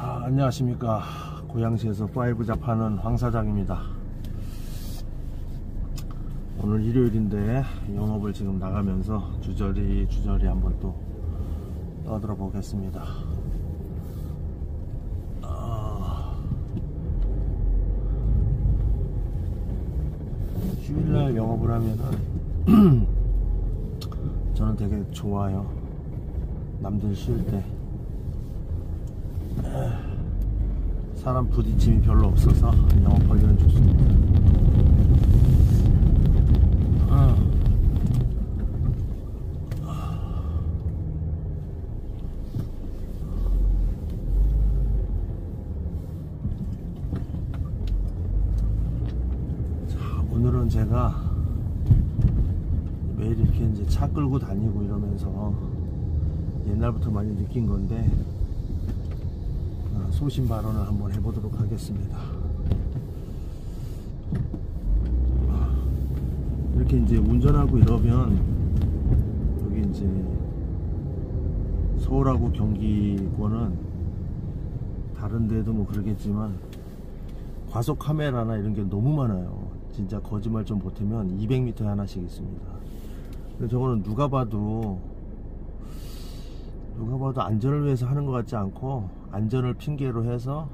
안녕하십니까. 고양시에서 5잡 하는 황 사장입니다. 오늘 일요일인데 영업을 지금 나가면서 주저리 한번 또 떠들어 보겠습니다. 휴일날 영업을 하면은 저는 되게 좋아요. 남들 쉴 때 사람 부딪힘이 별로 없어서 영업하기는 좋습니다. 자, 오늘은 제가 매일 이렇게 이제 차 끌고 다니고 이러면서 옛날부터 많이 느낀 건데 소신 발언을 한번 해보도록 하겠습니다. 이렇게 이제 운전하고 이러면 여기 이제 서울하고 경기권은 다른 데도 뭐 그러겠지만 과속 카메라나 이런 게 너무 많아요. 진짜 거짓말 좀 보태면 200m에 하나씩 있습니다. 근데 저거는 누가 봐도 안전을 위해서 하는 것 같지 않고 안전을 핑계로 해서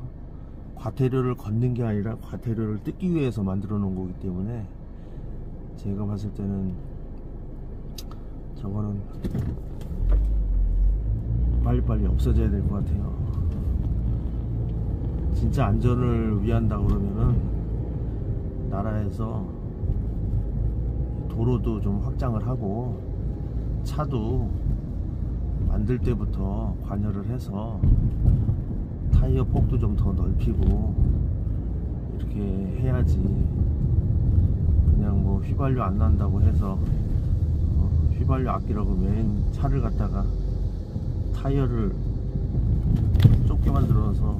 과태료를 걷는 게 아니라 과태료를 뜯기 위해서 만들어 놓은 거기 때문에 제가 봤을 때는 저거는 빨리빨리 없어져야 될 것 같아요. 진짜 안전을 위한다고 그러면은 나라에서 도로도 좀 확장을 하고 차도 만들 때부터 관여를 해서 타이어 폭도 좀 더 넓히고 이렇게 해야지. 그냥 뭐 휘발유 안 난다고 해서 휘발유 아끼라고 맨 차를 갖다가 타이어를 좁게 만들어서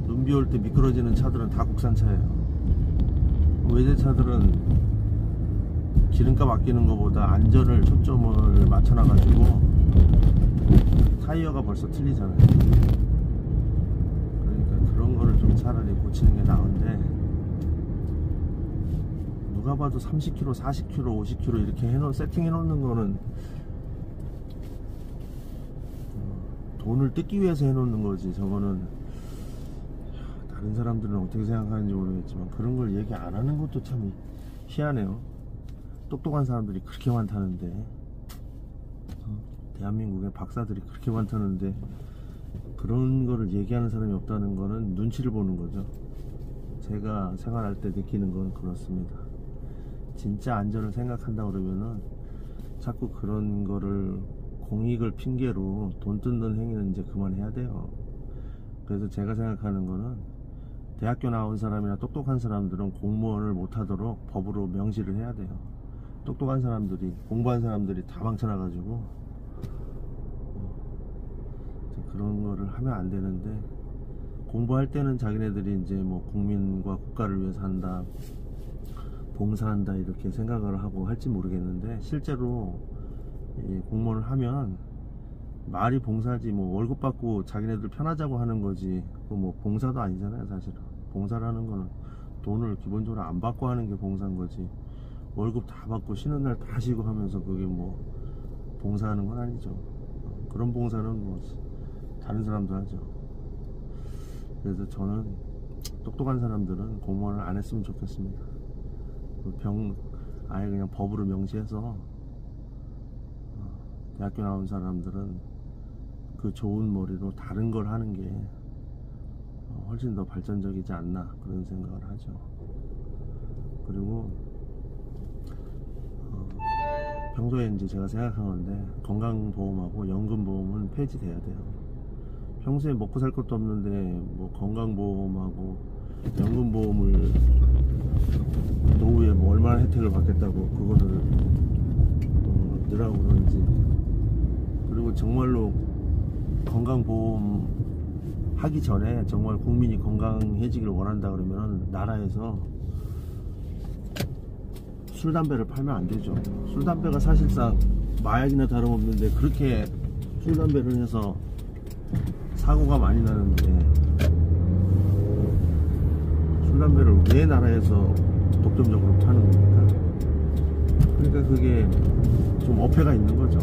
눈 비 올 때 미끄러지는 차들은 다 국산차예요. 외제차들은 기름값 아끼는 것보다 안전을 초점을 맞춰놔 가지고 타이어가 벌써 틀리잖아요. 그러니까 그런 거를 좀 차라리 고치는 게 나은데 누가 봐도 30km, 40km, 50km 이렇게 세팅해 놓는 거는 돈을 뜯기 위해서 해 놓는 거지. 저거는 다른 사람들은 어떻게 생각하는지 모르겠지만 그런 걸 얘기 안 하는 것도 참 희한해요. 똑똑한 사람들이 그렇게 많다는데, 대한민국에 박사들이 그렇게 많다는데 그런 거를 얘기하는 사람이 없다는 거는 눈치를 보는 거죠. 제가 생활할 때 느끼는 건 그렇습니다. 진짜 안전을 생각한다 그러면은 자꾸 그런 거를 공익을 핑계로 돈 뜯는 행위는 이제 그만해야 돼요. 그래서 제가 생각하는 거는 대학교 나온 사람이나 똑똑한 사람들은 공무원을 못하도록 법으로 명시를 해야 돼요. 똑똑한 사람들이, 공부한 사람들이 다 망쳐놔가지고 그런 거를 하면 안 되는데, 공부할 때는 자기네들이 이제 뭐 국민과 국가를 위해서 한다, 봉사한다 이렇게 생각을 하고 할지 모르겠는데 실제로 공무원을 하면 말이 봉사지, 뭐 월급 받고 자기네들 편하자고 하는 거지 그 뭐 봉사도 아니잖아요. 사실은 봉사라는 거는 돈을 기본적으로 안 받고 하는 게 봉사인 거지, 월급 다 받고 쉬는 날 다 쉬고 하면서 그게 뭐 봉사하는 건 아니죠. 그런 봉사는 뭐 다른 사람도 하죠. 그래서 저는 똑똑한 사람들은 공무원을 안 했으면 좋겠습니다. 아예 그냥 법으로 명시해서 대학교 나온 사람들은 그 좋은 머리로 다른 걸 하는 게 훨씬 더 발전적이지 않나 그런 생각을 하죠. 그리고 평소에 이제 제가 생각한 건데 건강보험하고 연금보험은 폐지돼야 돼요. 평소에 먹고 살 것도 없는데 뭐 건강보험하고 연금보험을 노후에 뭐 얼마나 혜택을 받겠다고 그거를 넣으라고 그러는지. 그리고 정말로 건강보험 하기 전에 정말 국민이 건강해지기를 원한다 그러면 나라에서 술, 담배를 팔면 안 되죠. 술, 담배가 사실상 마약이나 다름없는데 그렇게 술, 담배를 해서 사고가 많이 나는데 술 담배를 왜 나라에서 독점적으로 파는 겁니까? 그러니까 그게 좀 어폐가 있는 거죠.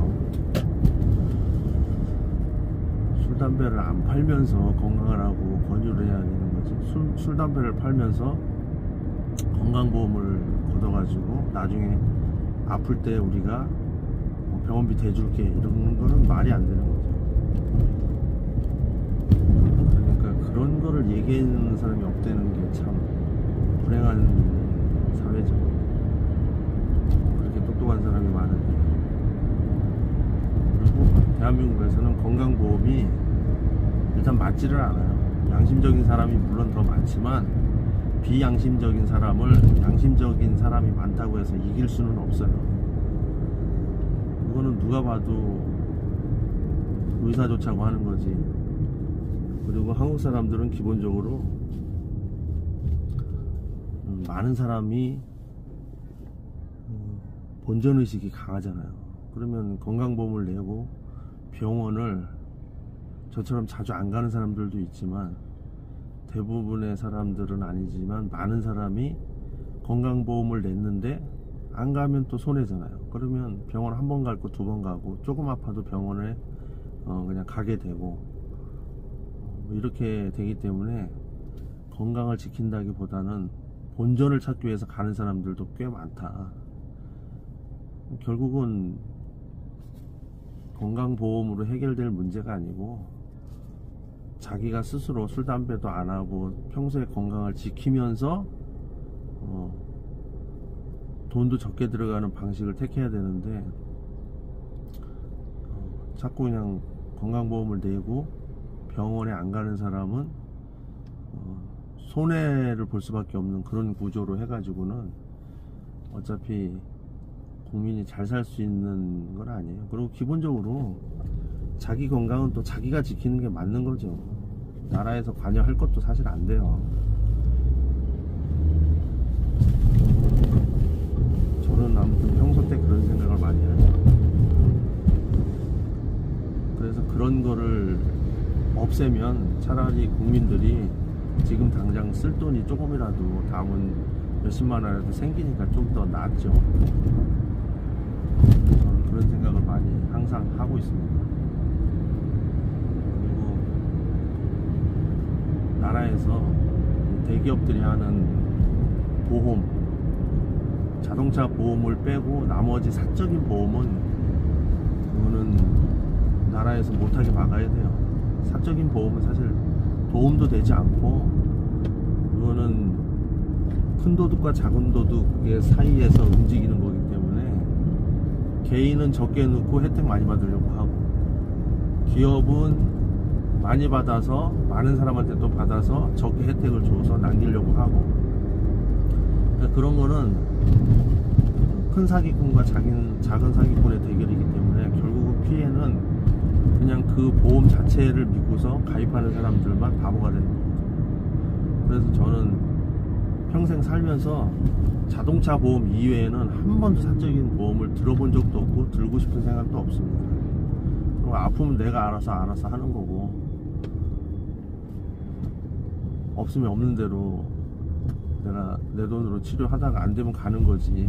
술 담배를 안 팔면서 건강하라고 권유를 해야 되는 거지. 술 담배를 팔면서 건강보험을 걷어가지고 나중에 아플 때 우리가 병원비 대줄게 이런 거는 말이 안 되는 거죠. 그러니까 그런 거를 얘기하는 사람이 없다는 게 참 불행한 사회죠. 그렇게 똑똑한 사람이 많은데. 그리고 대한민국에서는 건강보험이 일단 맞지를 않아요. 양심적인 사람이 물론 더 많지만 비양심적인 사람을 양심적인 사람이 많다고 해서 이길 수는 없어요. 그거는 누가 봐도 의사조차고 하는 거지. 그리고 한국 사람들은 기본적으로 많은 사람이 본전의식이 강하잖아요. 그러면 건강보험을 내고 병원을 저처럼 자주 안 가는 사람들도 있지만 대부분의 사람들은 아니지만 많은 사람이 건강보험을 냈는데 안 가면 또 손해잖아요. 그러면 병원 한 번 갈 거 두 번 가고 조금 아파도 병원에 그냥 가게 되고 이렇게 되기 때문에 건강을 지킨다기보다는 본전을 찾기 위해서 가는 사람들도 꽤 많다. 결국은 건강보험으로 해결될 문제가 아니고 자기가 스스로 술 담배도 안 하고 평소에 건강을 지키면서 돈도 적게 들어가는 방식을 택해야 되는데 자꾸 그냥 건강보험을 내고 병원에 안 가는 사람은 손해를 볼 수밖에 없는 그런 구조로 해가지고는 어차피 국민이 잘 살 수 있는 건 아니에요. 그리고 기본적으로 자기 건강은 또 자기가 지키는 게 맞는 거죠. 나라에서 관여할 것도 사실 안 돼요. 저는 아무튼 평소 때 그런 생각을 많이 하죠. 그래서 그런 거를 없애면 차라리 국민들이 지금 당장 쓸 돈이 조금이라도 남은 몇십만 원이라도 생기니까 좀 더 낫죠. 저는 그런 생각을 많이 항상 하고 있습니다. 그리고 나라에서 대기업들이 하는 보험, 자동차 보험을 빼고 나머지 사적인 보험은 그거는 나라에서 못하게 막아야 돼요. 사적인 보험은 사실 도움도 되지 않고 그거는 큰 도둑과 작은 도둑의 사이에서 움직이는 거기 때문에 개인은 적게 넣고 혜택 많이 받으려고 하고 기업은 많이 받아서 많은 사람한테 또 받아서 적게 혜택을 줘서 남기려고 하고 그러니까 그런 거는 큰 사기꾼과 작은 사기꾼의 대결이기 때문에 결국은 피해는 그냥 그 보험 자체를 믿고서 가입하는 사람들만 바보가 되는 거죠. 그래서 저는 평생 살면서 자동차 보험 이외에는 한 번도 사적인 보험을 들어본 적도 없고 들고 싶은 생각도 없습니다. 그리고 아프면 내가 알아서 하는 거고 없으면 없는 대로 내가 내 돈으로 치료하다가 안 되면 가는 거지.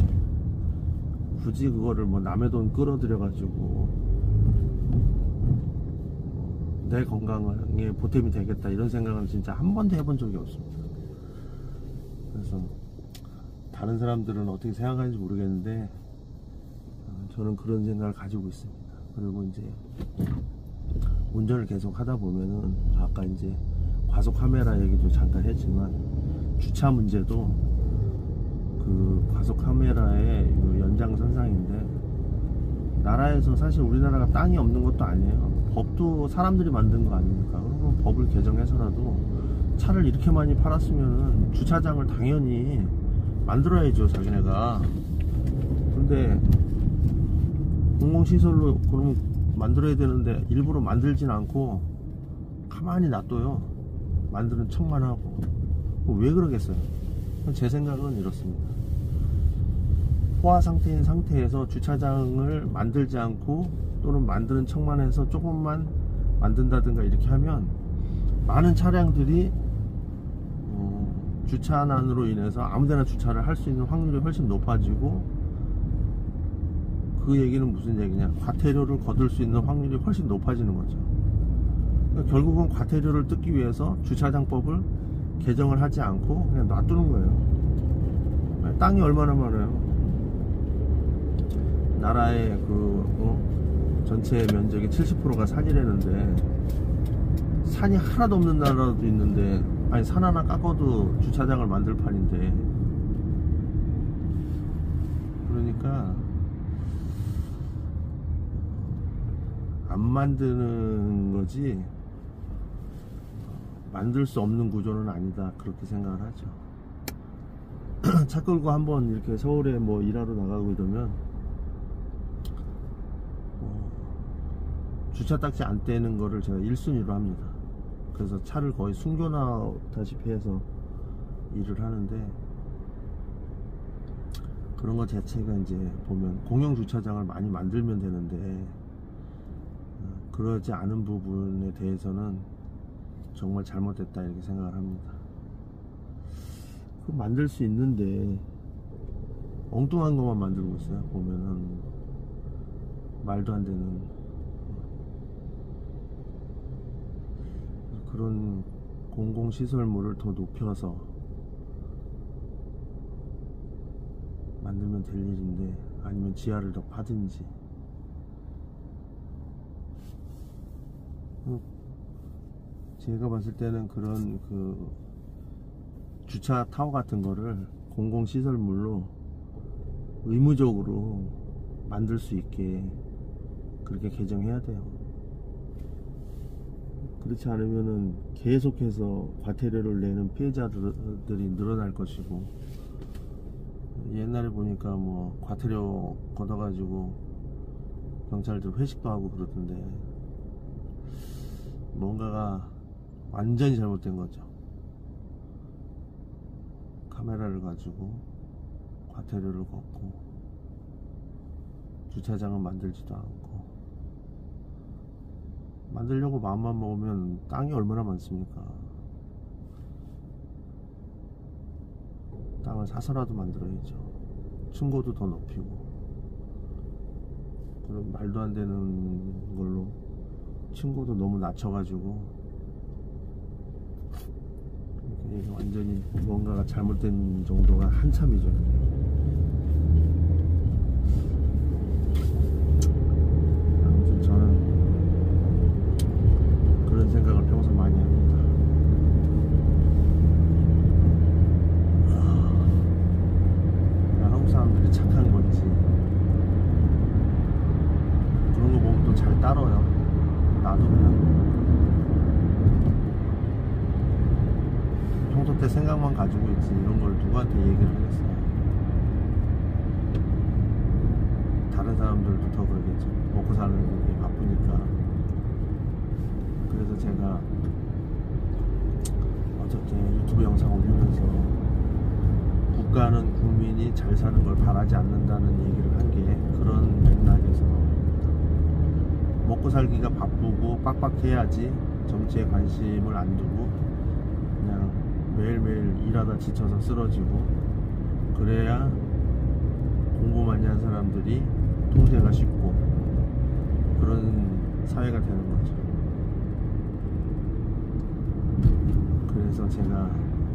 굳이 그거를 뭐 남의 돈 끌어들여 가지고 내 건강에 보탬이 되겠다 이런 생각은 진짜 한 번도 해본 적이 없습니다. 그래서 다른 사람들은 어떻게 생각하는지 모르겠는데 저는 그런 생각을 가지고 있습니다. 그리고 이제 운전을 계속 하다 보면은 아까 이제 과속 카메라 얘기도 잠깐 했지만 주차 문제도 그 과속 카메라의 연장선상인데 나라에서 사실 우리나라가 땅이 없는 것도 아니에요. 법도 사람들이 만든 거 아닙니까? 그러면 법을 개정해서라도 차를 이렇게 많이 팔았으면 주차장을 당연히 만들어야죠, 자기네가. 근데 공공시설로 그럼 만들어야 되는데 일부러 만들진 않고 가만히 놔둬요. 만드는 척만 하고. 왜 그러겠어요? 제 생각은 이렇습니다. 포화 상태인 상태에서 주차장을 만들지 않고 또는 만드는 척만 해서 조금만 만든다든가 이렇게 하면 많은 차량들이 주차난으로 인해서 아무데나 주차를 할 수 있는 확률이 훨씬 높아지고, 그 얘기는 무슨 얘기냐, 과태료를 거둘 수 있는 확률이 훨씬 높아지는 거죠. 그러니까 결국은 과태료를 뜯기 위해서 주차장법을 개정을 하지 않고 그냥 놔두는 거예요. 땅이 얼마나 많아요. 나라의 전체 면적의 70%가 산이라는데, 산이 하나도 없는 나라도 있는데, 아니 산 하나 깎아도 주차장을 만들 판인데, 그러니까 안 만드는 거지 만들 수 없는 구조는 아니다, 그렇게 생각을 하죠. 차 끌고 한번 이렇게 서울에 뭐 일하러 나가고 이러면 주차 딱지 안 떼는 거를 제가 1순위로 합니다. 그래서 차를 거의 숨겨놨다시피 해서 일을 하는데, 그런 것 자체가 이제 보면 공영 주차장을 많이 만들면 되는데, 그러지 않은 부분에 대해서는 정말 잘못됐다, 이렇게 생각을 합니다. 그 만들 수 있는데 엉뚱한 것만 만들고 있어요. 보면은 말도 안 되는 그런 공공시설물을 더 높여서 만들면 될 일인데, 아니면 지하를 더 파든지. 제가 봤을 때는 그런 주차 타워 같은 거를 공공시설물로 의무적으로 만들 수 있게 그렇게 개정해야 돼요. 그렇지 않으면은 계속해서 과태료를 내는 피해자들이 늘어날 것이고, 옛날에 보니까 뭐 과태료 걷어가지고 경찰들 회식도 하고 그러던데, 뭔가가 완전히 잘못된 거죠. 카메라를 가지고 과태료를 걷고 주차장을 만들지도 않고, 만들려고 마음만 먹으면 땅이 얼마나 많습니까? 땅을 사서라도 만들어야죠. 층고도 더 높이고. 그런 말도 안 되는 걸로 층고도 너무 낮춰가지고, 이게 완전히 뭔가가 잘못된 정도가 한참이죠. 아무튼 저는 그런 생각을 평소 많이 합니다. 한국 사람들이 착한 건지, 그런 거 보면 또 잘 따라요. 나도 그냥 평소 때 생각만 가지고 있지, 이런 걸 누구한테 얘기를 하겠어요. 다른 사람들도 더 그러겠죠. 먹고 사는 게 바쁘니까. 그래서 제가 어저께 유튜브 영상 올리면서 국가는 국민이 잘 사는 걸 바라지 않는다는 얘기를 한 게 그런 맥락에서, 먹고 살기가 바쁘고 빡빡해야지 정치에 관심을 안 두고 그냥 매일매일 일하다 지쳐서 쓰러지고, 그래야 공부 많이 한 사람들이 통제가 쉽고 그런 사회가 되는 거죠. 그래서 제가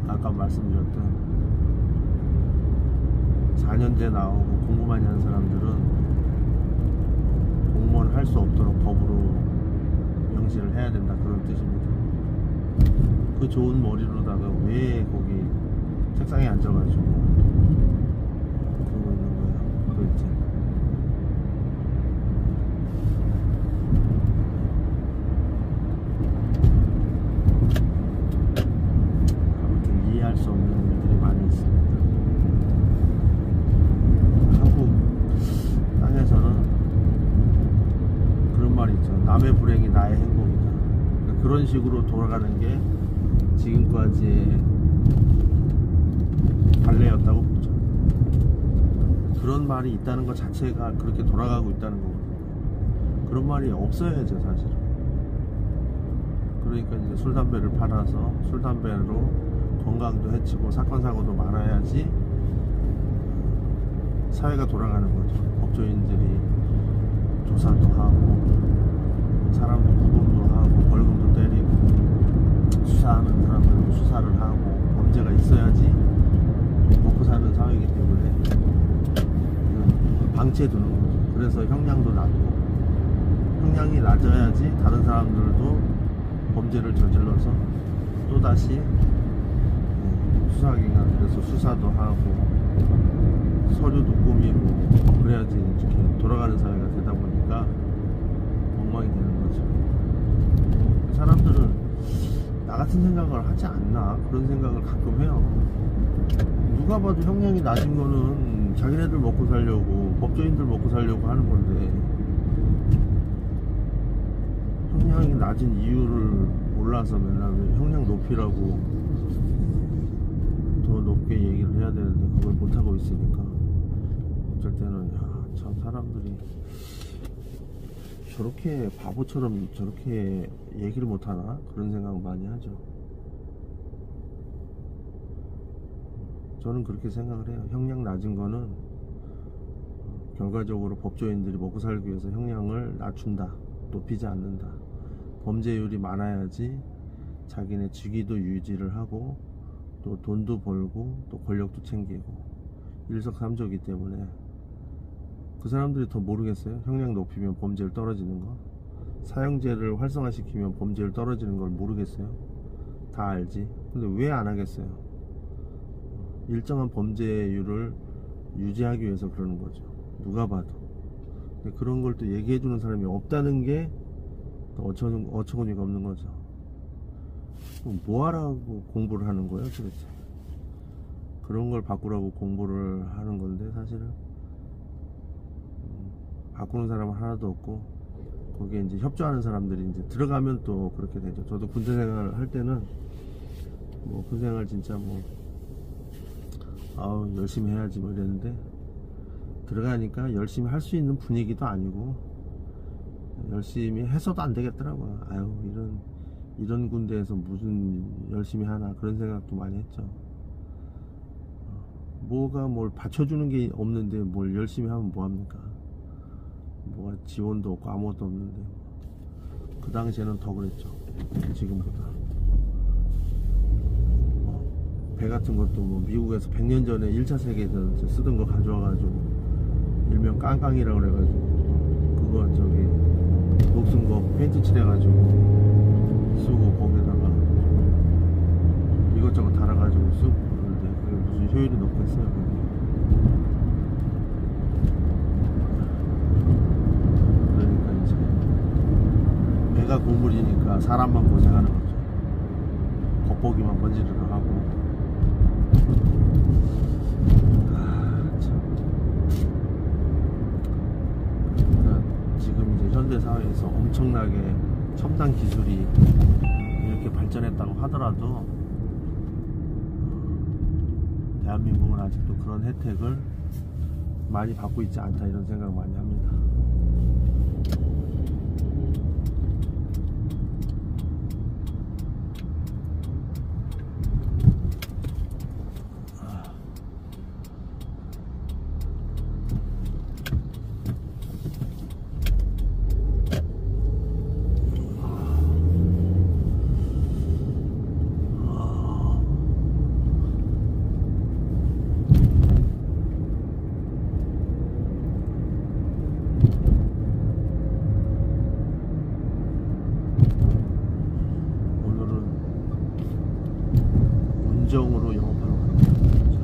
아까 말씀드렸던 4년제 나오고 공부 많이 한 사람들은 공무원 할 수 없도록 법으로 명시를 해야 된다, 그런 뜻입니다. 그 좋은 머리로다가 왜 거기 책상에 앉아가지고 그러고 있는 거예요, 도대체. 아무튼 이해할 수 없는 일들이 많이 있습니다. 한국 땅에서는 그런 말이 있죠. 남의 불행이 나의 행복이다. 그러니까 그런 식으로 돌아가는 게 지금까지의 관례였다고 보죠. 그런 말이 있다는 것 자체가 그렇게 돌아가고 있다는 거거든요. 그런 말이 없어야죠, 사실은. 그러니까 이제 술 담배를 팔아서 술 담배로 건강도 해치고 사건 사고도 많아야지 사회가 돌아가는 거죠. 법조인들이 조사도 하고 사람도 구금도 하고 벌금도 때리고 수사하는 사람들도 수사를 하고 범죄가 있어야지 먹고 사는 사회이기 때문에 방치해 두는 거죠. 그래서 형량도 낮고 형량이 낮아야지 다른 사람들도 범죄를 저질러서 또다시 수사기관에서 수사도 하고 서류도 꾸미고 그래야지 이렇게 돌아가는 사회가 되다 보니까 엉망이 되는 거죠. 사람들은 나 같은 생각을 하지 않나 그런 생각을 가끔 해요. 누가 봐도 형량이 낮은 거는 자기네들 먹고 살려고 법조인들 먹고 살려고 하는 건데 형량이 낮은 이유를 몰라서 맨날 왜 형량 높이라고 더 높게 얘기를 해야 되는데 그걸 못하고 있으니까 어쩔 때는 참 사람들이 저렇게 바보처럼 저렇게 얘기를 못하나 그런 생각 많이 하죠. 저는 그렇게 생각을 해요. 형량 낮은 거는 결과적으로 법조인들이 먹고 살기 위해서 형량을 낮춘다, 높이지 않는다. 범죄율이 많아야지 자기네 직위도 유지를 하고 또 돈도 벌고 또 권력도 챙기고 일석삼조이기 때문에 그 사람들이 더 모르겠어요? 형량 높이면 범죄율 떨어지는 거, 사형제를 활성화시키면 범죄율 떨어지는 걸 모르겠어요? 다 알지. 근데 왜 안 하겠어요? 일정한 범죄율을 유지하기 위해서 그러는 거죠. 누가 봐도. 근데 그런 걸 또 얘기해주는 사람이 없다는 게 어처구니가 없는 거죠. 뭐 하라고 공부를 하는 거예요 도대체? 그런 걸 바꾸라고 공부를 하는 건데 사실은 바꾸는 사람은 하나도 없고 거기에 이제 협조하는 사람들이 이제 들어가면 또 그렇게 되죠. 저도 군대 생활을 할 때는 뭐 군대 생활 진짜 뭐 아우 열심히 해야지 뭐 이랬는데 들어가니까 열심히 할 수 있는 분위기도 아니고 열심히 해서도 안 되겠더라고요. 아유 이런 군대에서 무슨 열심히 하나 그런 생각도 많이 했죠. 뭐가 뭘 받쳐주는 게 없는데 뭘 열심히 하면 뭐합니까? 뭐가 지원도 없고 아무것도 없는데 그 당시에는 더 그랬죠. 지금보다. 배 같은 것도 뭐 미국에서 100년 전에 1차 세계대전 쓰던 거 가져와가지고 일명 깡깡이라고 그래가지고 그거 저기 녹슨 거 페인트 칠해가지고 쓰고 거기다가 이것저것 달아가지고 쓰고 그러는데 그게 무슨 효율이 높겠어요. 그러니까 이제 배가 고물이니까 사람만 고생하는 거죠. 겉보기만 번지르르 하고 지금 이제 현대 사회에서 엄청나게 첨단 기술이 이렇게 발전했다고 하더라도 대한민국은 아직도 그런 혜택을 많이 받고 있지 않다 이런 생각 많이 합니다. 운정으로 영업하러 가는 거죠.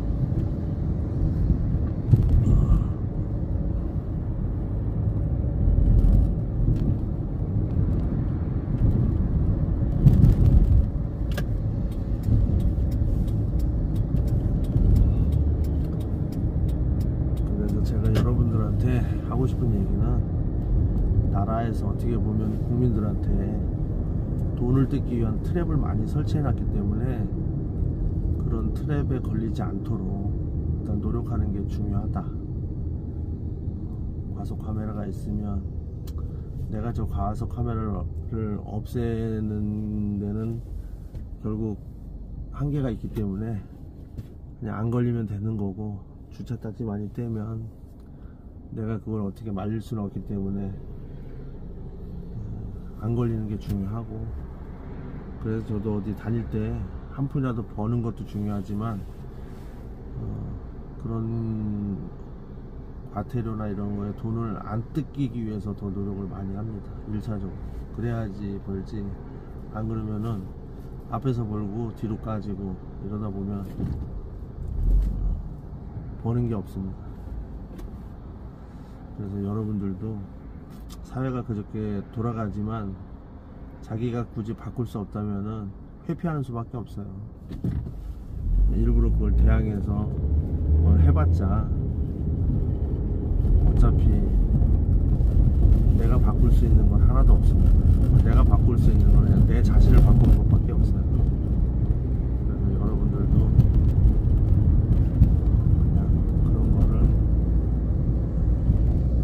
그래서 제가 여러분들한테 하고 싶은 얘기는 나라에서 어떻게 보면 국민들한테 돈을 뜯기 위한 트랩을 많이 설치해 놨기 때문에 그런 트랩에 걸리지 않도록 일단 노력하는 게 중요하다. 과속 카메라가 있으면 내가 저 과속 카메라를 없애는 데는 결국 한계가 있기 때문에 그냥 안 걸리면 되는 거고, 주차 딱지 많이 떼면 내가 그걸 어떻게 말릴 수는 없기 때문에 안 걸리는 게 중요하고, 그래서 저도 어디 다닐 때 한 푼이라도 버는 것도 중요하지만 그런 과태료나 이런 거에 돈을 안 뜯기기 위해서 더 노력을 많이 합니다. 1차적으로 그래야지 벌지, 안 그러면은 앞에서 벌고 뒤로 까지고 이러다 보면 버는 게 없습니다. 그래서 여러분들도 사회가 그저께 돌아가지만 자기가 굳이 바꿀 수 없다면은 회피하는 수밖에 없어요. 일부러 그걸 대항해서 뭘 해봤자 어차피 내가 바꿀 수 있는 건 하나도 없습니다. 내가 바꿀 수 있는 건 그냥 내 자신을 바꾸는 것밖에 없어요. 그래서 여러분들도 그냥 그런 거를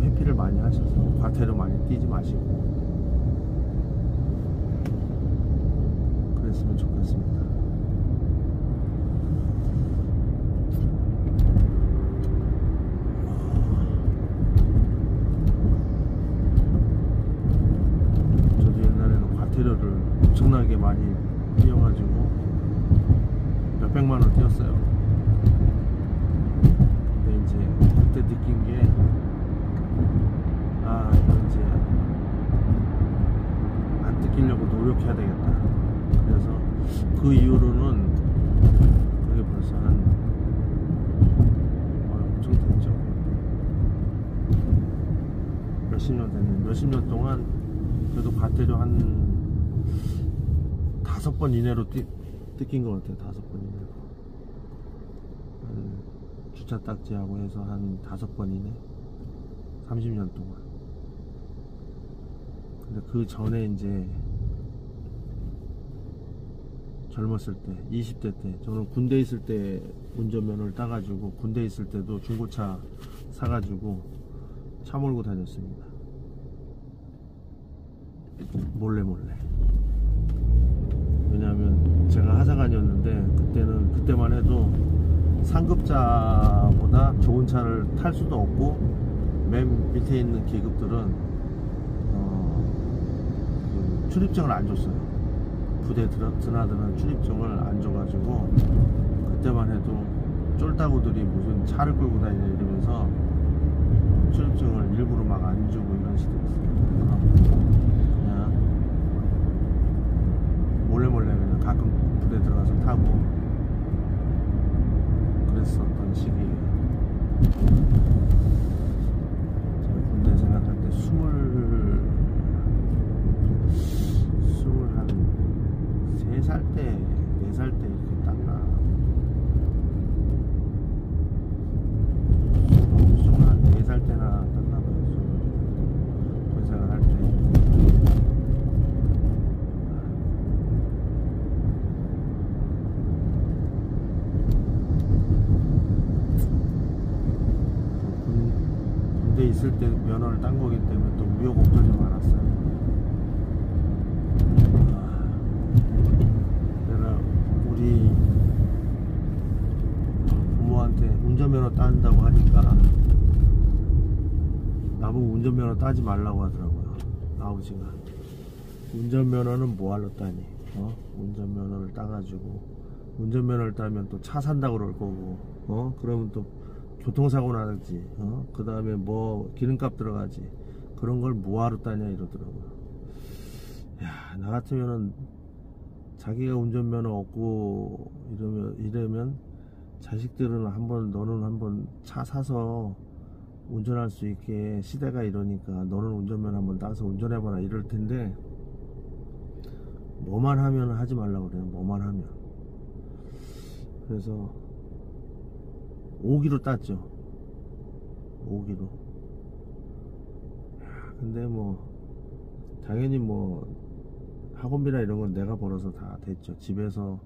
회피를 많이 하셔서 과태료 많이 띄지 마시고 그랬으면 좋겠습니다. 저도 옛날에는 과태료를 엄청나게 많이 띄어가지고 몇백만원 띄었어요. 근데 이제 그때 느낀 게, 이거 이제 안 뜯기려고 노력해야 되겠다. 그래서 그 이후로는 그게 벌써 한 엄청 됐죠. 몇십 년 됐네. 몇십 년 동안 그래도 과태료 한 5번 이내로 뜯긴 것 같아요. 5번 이내로. 주차 딱지하고 해서 한 5번 이내. 30년 동안. 근데 그 전에 이제 젊었을 때, 20대 때, 저는 군대 있을 때 운전면허를 따가지고, 군대 있을 때도 중고차 사가지고 차 몰고 다녔습니다. 몰래. 왜냐하면 제가 하사관이었는데 그때만 해도 상급자보다 좋은 차를 탈 수도 없고, 맨 밑에 있는 계급들은 출입증을 안 줬어요. 부대 드나드는 출입증을 안 줘가지고, 그때만 해도 쫄따구들이 무슨 차를 끌고 다니냐 이러면서 출입증을 일부러 막 안 주고 이런 시대였어요. 그냥 몰래 그냥 가끔 부대 들어가서 타고 그랬었던 시기예요. 제가 군대 생각할 때 3살 때, 4살 때 이렇게 땄나? 24살 때나 땄나 봐요. 군 생활할 때. 군대 있을 때 면허를 딴 거기 때문에 또 우여곡절이 많았어요. 우리 부모한테 운전면허 딴다고 하니까 나보고 운전면허 따지 말라고 하더라고요. 아버지가. 운전면허는 뭐하러 따니? 운전면허를 따가지고 운전면허를 따면 또 차 산다고 그럴 거고, 그러면 또 교통사고 나지, 그 다음에 뭐 기름값 들어가지, 그런 걸 뭐하러 따냐 이러더라고요. 야, 나 같으면은 자기가 운전면허 없고 이러면 자식들은 너는 한번 차 사서 운전할 수 있게, 시대가 이러니까 너는 운전면허 한번 따서 운전해봐라 이럴 텐데, 뭐만 하면 하지 말라고 그래요. 뭐만 하면. 그래서 5기로 땄죠. 5기로. 근데 뭐 당연히 뭐 학원비나 이런 건 내가 벌어서 다 됐죠. 집에서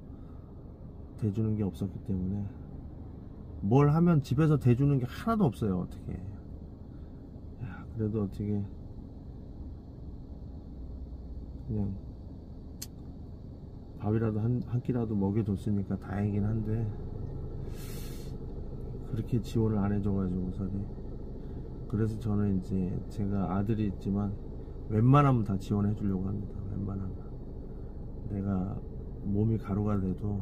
대주는 게 없었기 때문에. 뭘 하면 집에서 대주는 게 하나도 없어요. 어떻게. 야, 그래도 어떻게 그냥 밥이라도 한 끼라도 먹여줬으니까 다행이긴 한데, 그렇게 지원을 안 해줘가지고서는. 그래서 저는 이제 제가 아들이 있지만 웬만하면 다 지원해 주려고 합니다. 웬만하면 내가 몸이 가루가 돼도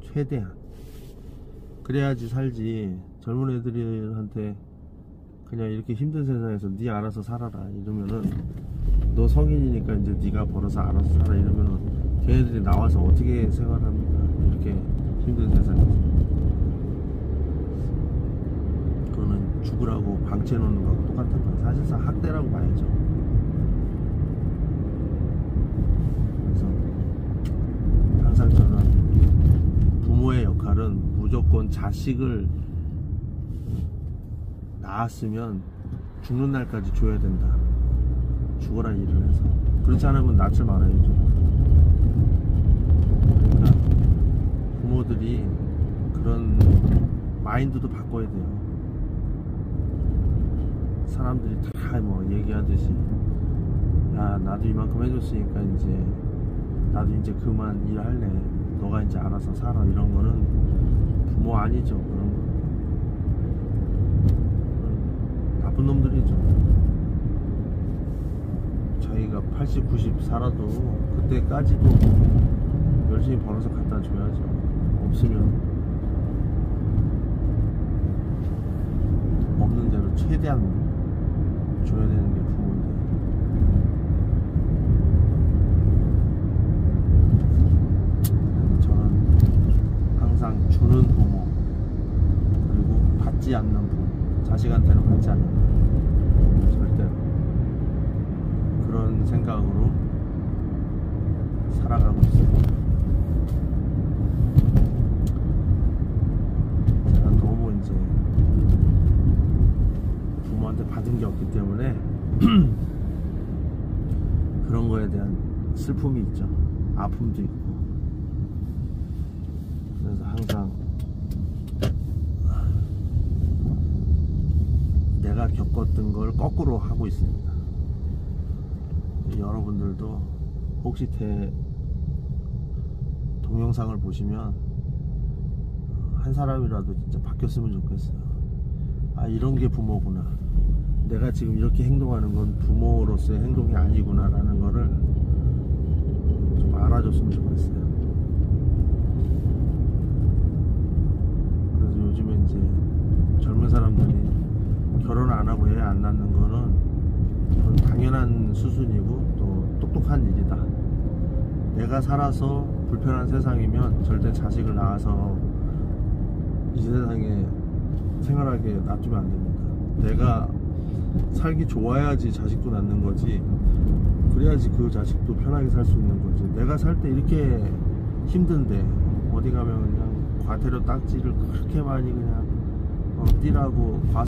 최대한 그래야지 살지. 젊은 애들한테 그냥 이렇게 힘든 세상에서 네 알아서 살아라 이러면은, 너 성인이니까 이제 네가 벌어서 알아서 살아 이러면은 걔네들이 나와서 어떻게 생활합니까? 이렇게 힘든 세상에서. 그거는 죽으라고 방치해 놓는 거하고 똑같은 거예요. 사실상 학대라고 봐야죠. 그래서 항상 저는 부모의 역할은 무조건 자식을 낳았으면 죽는 날까지 줘야 된다. 죽어라 일을 해서. 그렇지 않으면 낳지 말아야죠. 그러니까 부모들이 그런 마인드도 바꿔야 돼요. 사람들이 다 뭐 얘기하듯이, 야 나도 이만큼 해줬으니까 이제 나도 이제 그만 일할래, 너가 이제 알아서 살아, 이런 거는 부모 아니죠. 그런 거 나쁜 놈들이죠. 자기가 80, 90 살아도 그때까지도 열심히 벌어서 갖다 줘야죠. 없으면 없는 대로 최대한 줘야 되는 게 부모인데. 그래서 저는 항상 주는 부모, 그리고 받지 않는 부모, 자식한테는 받지 않는 부모, 절대로 그런 생각으로 살아가고 있습니다. 제가 너무 이제 부모한테 받은 게 없기 때문에 그런 거에 대한 슬픔이 있죠. 아픔도 있고. 그래서 항상 내가 겪었던 걸 거꾸로 하고 있습니다. 여러분들도 혹시 동영상을 보시면 한 사람이라도 진짜 바뀌었으면 좋겠어요. 아, 이런 게 부모구나, 내가 지금 이렇게 행동하는 건 부모로서의 행동이 아니구나 라는 거를 좀 알아줬으면 좋겠어요. 그래서 요즘에 이제 젊은 사람들이 결혼 안 하고 애 안 낳는 거는 그건 당연한 수순이고 또 똑똑한 일이다. 내가 살아서 불편한 세상이면 절대 자식을 낳아서 이 세상에 생활하게 놔두면 안 됩니다. 내가 살기 좋아야지 자식도 낳는 거지, 그래야지 그 자식도 편하게 살 수 있는 거지. 내가 살 때 이렇게 힘든데 어디 가면 그냥 과태료 딱지를 그렇게 많이 그냥 띠라고